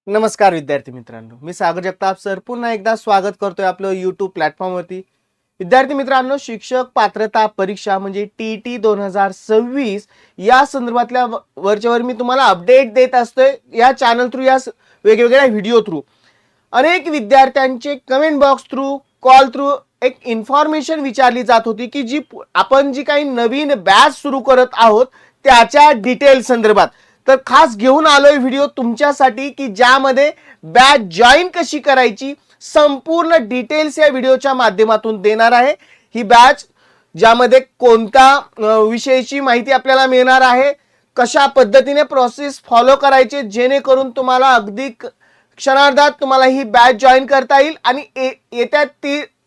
नमस्कार विद्यार्थी मित्रांनो, मी सागर जगताप सर पुन्हा एकदा स्वागत करतोय आपलं YouTube प्लॅटफॉर्मवरती। विद्यार्थी मित्रांनो, शिक्षक पात्रता परीक्षा म्हणजे TET 2026 या संदर्भातल्या वरच्यावर मी तुम्हाला अपडेट देत असतोय या चॅनल थ्रू, या वेगवेगळ्या व्हिडिओ थ्रू। अनेक विद्यार्थ्यांचे comment box through, call through एक इन्फॉर्मेशन विचारली जात होती की आपण जी काही नवीन बॅच सुरू करत आहोत त्याच्या डिटेल संदर्भात। तर खास घेऊन आलोय व्हिडिओ तुमच्यासाठी की ज्यामध्ये बॅच जॉईन कशी करायची संपूर्ण डिटेल्स या व्हिडिओच्या माध्यमातून देणार आहे। ही बॅच ज्यामध्ये कोणत्या विषयाची माहिती आपल्याला मिळणार आहे, कशा पद्धतीने प्रोसेस फॉलो करायचे जेणेकरून तुम्हाला अगदी क्षणार्धात तुम्हाला ही बॅच जॉईन करता येईल आणि येत्या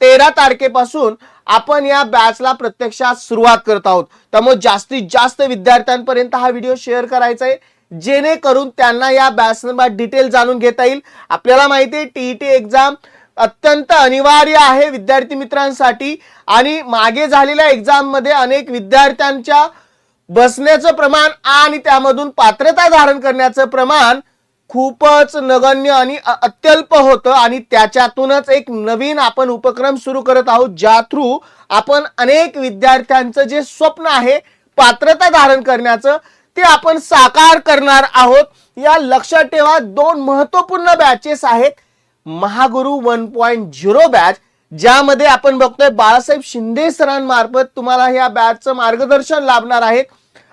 13 तारखेपासून आपण या बॅचला प्रत्यक्षात सुरुवात करत आहोत। त्यामुळे जास्तीत जास्त विद्यार्थ्यांपर्यंत हा व्हिडिओ शेअर करायचा आहे जेणेकरून त्यांना या बॅच संदर्भात डिटेल जाणून घेता येईल। आपल्याला माहिती आहे टीईटी एक्झाम अत्यंत अनिवार्य आहे विद्यार्थी मित्रांसाठी आणि मागे झालेल्या एक्झाम मध्ये अनेक विद्यार्थ्यांच्या बसण्याचं प्रमाण आणि त्यामधून पात्रता धारण करण्याचं प्रमाण खूपच नगण्य आणि अत्यल्प होतं आणि त्याच्यातूनच एक नवीन आपण उपक्रम सुरू करत आहोत ज्या थ्रू आपण अनेक विद्यार्थ्यांचं जे स्वप्न आहे पात्रता धारण करण्याचं ते आपण साकार करणार आहोत। या लक्षात ठेवा, दोन महत्त्वपूर्ण बॅचेस आहेत। महागुरु 1.0 बॅच ज्यामध्ये आपण बघतोय बाळासाहेब शिंदे सरांमार्फत तुम्हाला या बॅचचं मार्गदर्शन लाभणार आहे।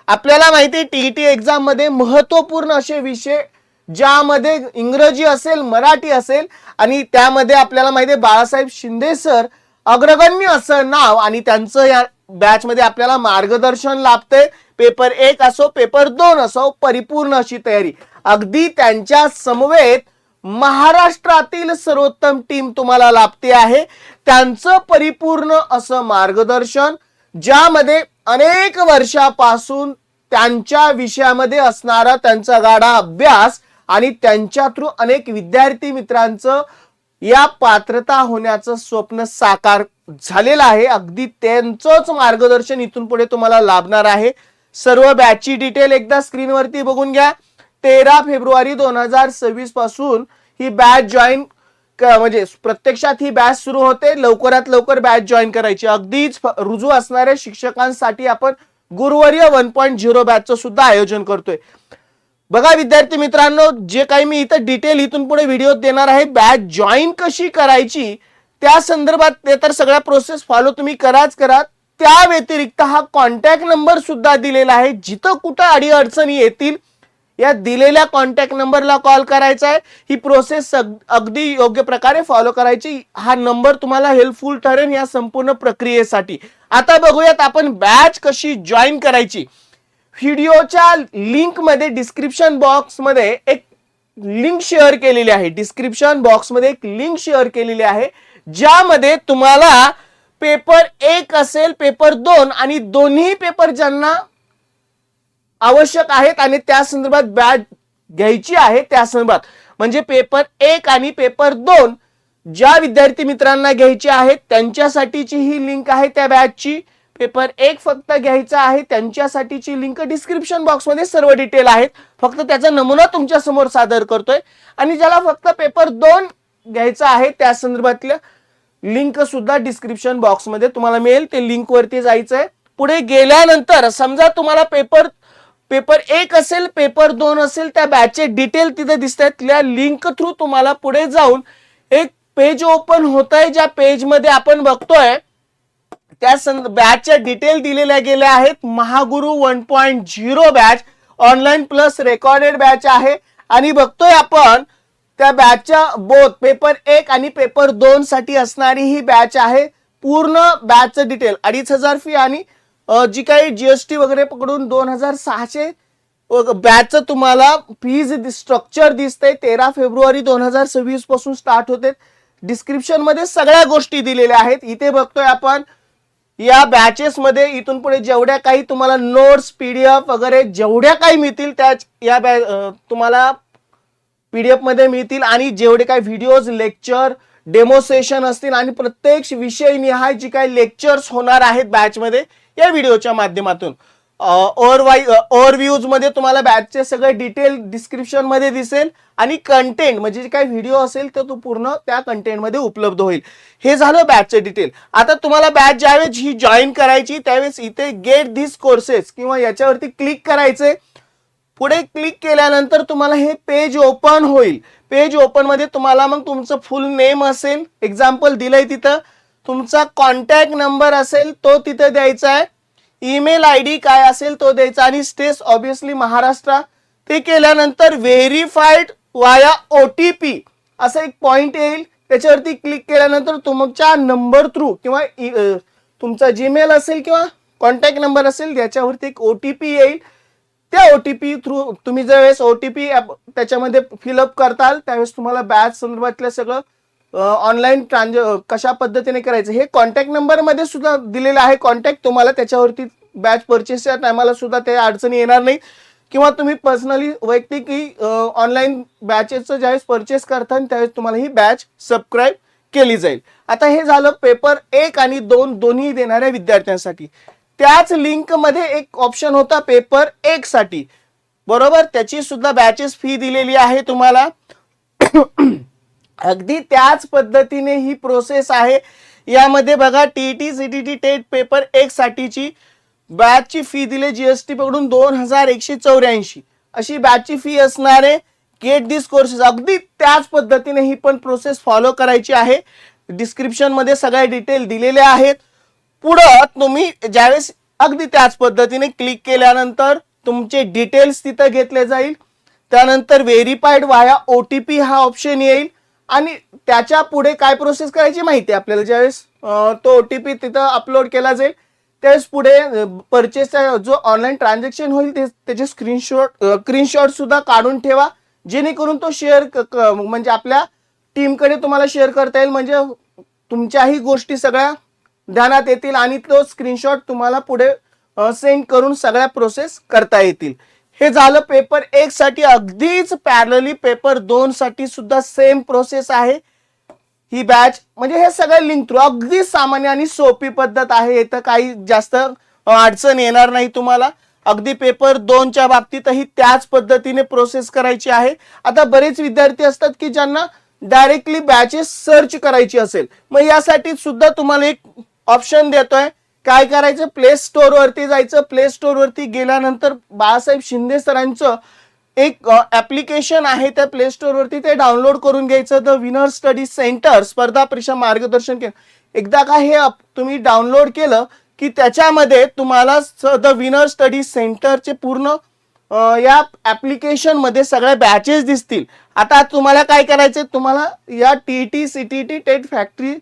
आपल्याला माहिती आहे टीईटी एक्झाम मध्ये महत्त्वपूर्ण असे विषय ज्यामध्ये इंग्रजी असेल, मराठी असेल आणि त्यामध्ये आपल्याला माहिती आहे बाळासाहेब शिंदे सर अग्रगण्य असं नाव आणि त्यांचं या बॅच मध्ये आपल्याला मार्गदर्शन लाभते। पेपर 1 असो, पेपर 2 असो, परिपूर्ण अशी तयारी अगदी त्यांच्या समवेत महाराष्ट्रातील सर्वोत्तम टीम तुम्हाला लाभते आहे। त्यांचं परिपूर्ण असं मार्गदर्शन ज्यामध्ये अनेक वर्षापासून त्यांच्या विषयामध्ये असणारा त्यांचा गाढा अभ्यास आणि त्यांच्या थ्रू अनेक विद्यार्थी मित्रांचं या पात्रता होण्याचं स्वप्न साकार झालेलं आहे। अगदी त्यांचंच मार्गदर्शन इथून पुढे तुम्हाला लाभणार आहे। सर्व बॅचची डिटेल एकदा स्क्रीनवरती बघून घ्या। 13 फेब्रुवारी 2026 पासून ही बॅच जॉईन म्हणजे प्रत्यक्षात ही बॅच सुरू होते। लवकरात लवकर बॅच जॉईन करायची। अगदीच रुजू असणाऱ्या शिक्षकांसाठी आपण गुरुवर्य 1.0 बॅचचं सुद्धा आयोजन करतोय। बघा विद्यार्थी मित्रांनो, जे काही मी इथं डिटेल इथून पुढे व्हिडिओ देणार आहे बॅच जॉईन कशी करायची त्या संदर्भात ते तर सगळ्या प्रोसेस फॉलो तुम्ही करा। त्या व्यतिरिक्त हा कॉन्टॅक्ट नंबर सुद्धा दिलेला आहे। जिथं कुठं अडीअडचणी येतील या दिलेल्या कॉन्टॅक्ट नंबरला कॉल करायचा आहे। ही प्रोसेस अगदी योग्य प्रकारे फॉलो करायची। हा नंबर तुम्हाला हेल्पफुल ठरेल या संपूर्ण प्रक्रियेसाठी। आता बघूयात आपण बॅच कशी जॉईन करायची। व्हिडिओच्या लिंक मध्ये डिस्क्रिप्शन बॉक्स मध्ये एक लिंक शेअर केलेली आहे। डिस्क्रिप्शन बॉक्स मध्ये एक लिंक शेअर केलेली आहे ज्यामध्ये तुम्हाला पेपर 1 असेल, पेपर 2 आणि दोन्ही पेपर ज्यांना आवश्यक आहेत आणि त्या संदर्भात बॅच घ्यायची आहे त्या संदर्भात म्हणजे पेपर 1 आणि पेपर 2 ज्या विद्यार्थी मित्रांना घ्यायचे आहेत त्यांच्यासाठीची ही लिंक आहे त्या बॅचची। पेपर 1 फक्त घ्यायचा आहे त्यांच्यासाठीची लिंक डिस्क्रिप्शन बॉक्स मध्ये सर्व डिटेल आहेत। फक्त त्याचा नमुना तुमच्या समोर सादर करतोय आणि ज्याला फक्त पेपर 2 घ्यायचा आहे त्या संदर्भातल्या लिंक सुद्धा डिस्क्रिप्शन बॉक्स मध्ये तुम्हाला मिळेल। ते लिंक वरती जायचंय। पुढे गेल्यानंतर समजा तुम्हाला पेपर 1 असेल, पेपर 2 असेल, त्या बॅचचे डिटेल तिथे दिसतात। त्या लिंक थ्रू तुम्हाला पुढे जाऊन एक पेज ओपन होतंय ज्या पेज मध्ये आपण बघतोय त्या बॅचच्या डिटेल दिलेल्या गेल्या आहेत। Mahaguru 1.0 batch online plus recorded batch आहे आणि बघतोय आपण त्या बॅचच्या बोथ पेपर 1 आणि पेपर 2 साठी असणारी ही बॅच आहे। पूर्ण बॅचचं डिटेल 2,500 फी आणि जी काही जीएसटी वगैरे पकडून 2,600 बॅचचं तुम्हाला फीज स्ट्रक्चर दिसतंय। 13 फेब्रुवारी 2026 पासून स्टार्ट होते। डिस्क्रिप्शन मध्ये सगळ्या गोष्टी दिलेल्या आहेत। इथे बघतोय आपण या बॅचेस मध्ये इथून पुढे जेवढ्या काही तुम्हाला नोट्स, पीडीएफ वगैरे जेवढ्या काही मिळतील त्या या तुम्हाला पीडीएफ मध्ये मिळतील आणि जेवढे काही व्हिडिओज, लेक्चर, डेमो सेशन असतील आणि प्रत्येक विषय निहाय जी काही लेक्चर्स होणार आहेत बॅच मध्ये या व्हिडिओच्या माध्यमातून ओव्हरव्ह्यूज मध्ये तुम्हाला बॅचचे सगळे डिटेल डिस्क्रिप्शन मध्ये दिसेल आणि कंटेंट म्हणजे जे काही व्हिडिओ असेल तर तो पूर्ण त्या कंटेंट मध्ये उपलब्ध होईल. हे झालं बॅचचे डिटेल. आता तुम्हाला बॅच ज्यावेळेस ही जॉईन करायची त्यावेळेस इथे गेट धिस कोर्सेस किंवा याच्यावरती क्लिक करायचे. पुढे क्लिक केल्यानंतर तुम्हाला हे पेज ओपन होईल. पेज ओपन मध्ये तुम्हाला मग तुमचं फुल नेम असेल, एक्झाम्पल दिलंय तिथं, तुमचा कॉन्टॅक्ट नंबर असेल तो तिथे द्यायचा आहे, ईमेल आयडी काय असेल तो द्यायचा आणि स्टेट ऑब्विसली महाराष्ट्र. ते केल्यानंतर व्हेरीफाईड वाया OTP असं एक पॉइंट येईल. त्याच्यावरती क्लिक केल्यानंतर तुमच्या नंबर थ्रू किंवा तुमचा जीमेल असेल किंवा कॉन्टॅक्ट नंबर असेल याच्यावरती एक OTP येईल. त्या OTP थ्रू तुम्ही ज्यावेळेस OTP त्याच्यामध्ये फिलअप करताल त्यावेळेस तुम्हाला बॅच संदर्भातलं सगळं ऑनलाईन कशा पद्धतीने करायचं हे कॉन्टॅक्ट नंबर मध्ये सुद्धा दिलेलं आहे. कॉन्टॅक्ट तुम्हाला त्याच्यावरती बॅच परचेसच्या टायमाला सुद्धा ते अडचणी येणार नाही किंवा तुम्ही पर्सनली वैयक्तिक ऑनलाईन बॅचेसचं ज्यावेळेस परचेस करता त्यावेळेस तुम्हाला ही बॅच सबस्क्राईब केली जाईल. आता हे झालं पेपर 1 आणि 2 दोन्ही देणाऱ्या विद्यार्थ्यांसाठी. त्याच लिंक मध्ये एक ऑप्शन होता पेपर 1 साठी, बरोबर, त्याची सुद्धा बॅचेस फी दिलेली आहे तुम्हाला. अगदी त्याच पद्धतीने ही प्रोसेस आहे. यामध्ये बघा टीईटी सीटीटी टेट पेपर 1 साठीची बॅचची फी दिली जीएसटी पकडून 2184 अशी बॅचची फी असणारे. गेट दिस कोर्सेस अगदी त्याच पद्धतीने ही पण प्रोसेस फॉलो करायची आहे. डिस्क्रिप्शन मध्ये सगळ्या डिटेल दिलेले आहेत. पुढं तुम्ही ज्यावेळेस अगदी त्याच पद्धतीने क्लिक केल्यानंतर तुमचे डिटेल्स तिथं घेतले जाईल. त्यानंतर व्हेरीफाईड वाया OTP हा ऑप्शन येईल आणि त्याच्या पुढे काय प्रोसेस करायची माहिती आहे आपल्याला. ज्यावेळेस तो OTP तिथं अपलोड केला जाईल त्यावेळेस पुढे परचेसचा जो ऑनलाईन ट्रान्झॅक्शन होईल त्याचे स्क्रीनशॉट सुद्धा काढून ठेवा जेणेकरून तो शेअर म्हणजे आपल्या टीमकडे तुम्हाला शेअर करता येईल. म्हणजे तुमच्याही गोष्टी सगळ्या ध्यानात येतील आणि तो स्क्रीनशॉट तुम्हाला पुढे सेंड करून सगळ्या प्रोसेस करता येतील. हे झालं पेपर 1 साठी. अगदीच पॅरलली पेपर 2 साठी सुद्धा सेम प्रोसेस आहे. ही बॅच म्हणजे हे सगळे लिंक थ्रू अगदी सामान्य आणि सोपी पद्धत आहे. इथं काही जास्त अडचण येणार नाही तुम्हाला. अगदी पेपर 2 च्या बाबतीतही त्याच पद्धतीने प्रोसेस करायची आहे. आता बरेच विद्यार्थी असतात की ज्यांना डायरेक्टली बॅचेस सर्च करायची असेल, मग यासाठी सुद्धा तुम्हाला एक ऑप्शन देतोय. काय करायचं, प्ले स्टोर वरती जायचं. प्ले स्टोर वरती गेल्यानंतर बाळासाहेब शिंदे सरांचं एक ऍप्लिकेशन आहे त्या प्ले स्टोर वरती ते डाउनलोड करून घ्यायचं. द विनर स्टडी सेंटर स्पर्धा परीक्षा मार्गदर्शन केंद्र. एकदा का हे तुम्ही डाउनलोड केलं की त्याच्यामध्ये तुम्हाला द विनर स्टडी सेंटरचे पूर्ण या ऍप्लिकेशन मध्ये सगळ्या बॅचेस दिसतील. आता तुम्हाला काय करायचे, तुम्हाला या टीटी सीटीटी टेट फॅक्टरी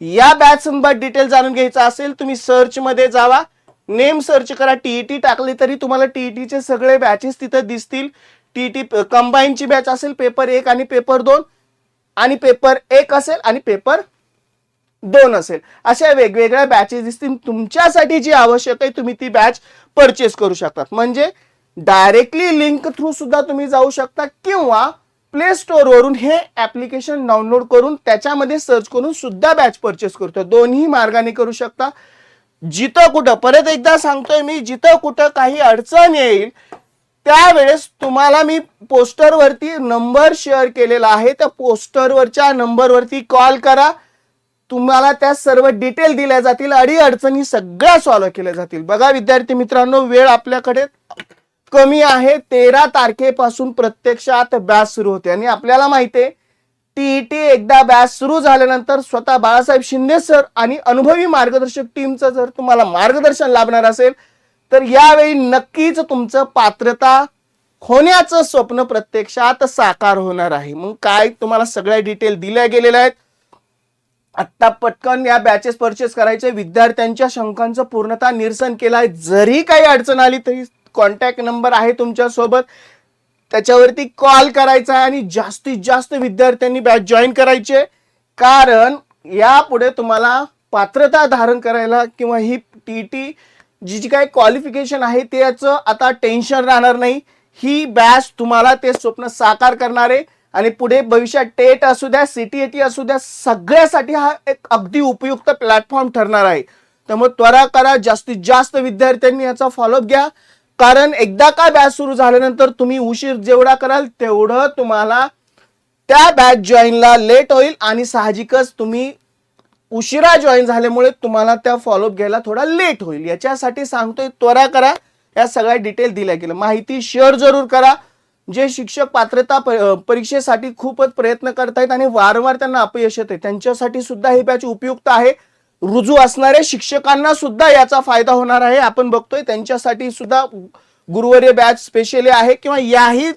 या बॅच संदर्भात डिटेल जाणून घ्यायचा असेल तुम्ही सर्च मध्ये जावा, नेम सर्च करा, टीईटी टाकली तरी तुम्हाला टीईटीचे सगळे बॅचेस तिथे दिसतील. टीईटी कंबाईनची बॅच असेल पेपर 1 आणि पेपर 2 आणि पेपर 1 असेल आणि पेपर 2 असेल, अशा वेगवेगळ्या बॅचेस दिसतील. तुमच्यासाठी जी आवश्यक आहे तुम्ही ती बॅच परचेस करू शकता. म्हणजे डायरेक्टली लिंक थ्रू सुद्धा तुम्ही जाऊ शकता किंवा प्ले स्टोर वरून हे ऍप्लिकेशन डाउनलोड करून त्याच्यामध्ये सर्च करून सुद्धा बॅच परचेस करतो. दोन्ही मार्गाने करू शकता. जिथं कुठं, परत एकदा सांगतोय मी, जिथं कुठं काही अडचण येईल त्यावेळेस तुम्हाला मी पोस्टरवरती नंबर शेअर केलेला आहे. त्या पोस्टरवरच्या नंबरवरती कॉल करा. तुम्हाला त्या सर्व डिटेल दिल्या जातील, अडचणी सगळ्या सॉल्व्ह केल्या जातील. बघा विद्यार्थी मित्रांनो, वेळ आपल्याकडे कमी आहे. 13 तारखेपासून प्रत्यक्षात बॅच सुरू होते आणि आपल्याला माहिती आहे टीईटी एकदा बॅच सुरू झाल्यानंतर स्वतः बाळासाहेब शिंदे सर आणि अनुभवी मार्गदर्शक टीमचं जर तुम्हाला मार्गदर्शन लाभणार असेल तर यावेळी नक्कीच तुमचं पात्रता होण्याचं स्वप्न प्रत्यक्षात साकार होणार आहे. मग काय तुम्हाला सगळ्या डिटेल दिल्या गेलेल्या आहेत. आता पटकन या बॅचेस परचेस करायचे. विद्यार्थ्यांच्या शंकांचं पूर्णतः निरसन केलं आहे. जरी काही अडचण आली तरी कॉन्टॅक्ट नंबर आहे तुमच्या सोबत, त्याच्यावरती कॉल करायचा आहे आणि जास्तीत जास्त विद्यार्थ्यांनी बॅच जॉईन करायचे. कारण यापुढे तुम्हाला पात्रता धारण करायला किंवा ही टीटी जी काही क्वालिफिकेशन आहे त्याचं आता टेन्शन राहणार नाही. ही बॅच तुम्हाला ते स्वप्न साकार करणारे आणि पुढे भविष्यात टेट असू द्या, सीटीएटी असू द्या, सगळ्यासाठी हा एक अगदी उपयुक्त प्लॅटफॉर्म ठरणार आहे. त्यामुळे त्वरा करा, जास्तीत जास्त विद्यार्थ्यांनी याचा फॉलोअप घ्या, कारण एकदा का बॅच सुरू झाल्यानंतर तुम्ही उशीर जेवढा कराल तेवढं तुम्हाला त्या बॅच जॉईनला लेट होईल आणि साहजिकच तुम्ही उशिरा जॉईन झाल्यामुळे तुम्हाला त्या फॉलोअप घ्यायला थोडा लेट होईल. याच्यासाठी सांगतोय त्वरा करा. या सगळ्या डिटेल दिल्या गेल्या. माहिती शेअर जरूर करा. जे शिक्षक पात्रता परीक्षेसाठी खूपच प्रयत्न करतायत आणि वारंवार त्यांना अपयश येते त्यांच्यासाठी सुद्धा ही बॅच उपयुक्त आहे. रुजू असणाऱ्या शिक्षकांना सुद्धा याचा फायदा होणार आहे. आपण बघतोय त्यांच्यासाठी सुद्धा गुरुवारी बॅच स्पेशली आहे किंवा याही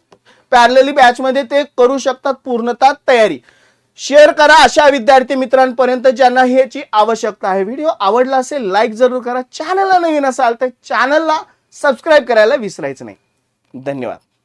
पॅरलली बॅच मध्ये ते करू शकतात पूर्णतः तयारी. शेअर करा अशा विद्यार्थी मित्रांपर्यंत ज्यांना ह्याची आवश्यकता आहे. व्हिडिओ आवडला असेल लाईक जरूर करा. चॅनलला नवीन असाल तर चॅनलला सबस्क्राईब करायला विसरायचं नाही. धन्यवाद.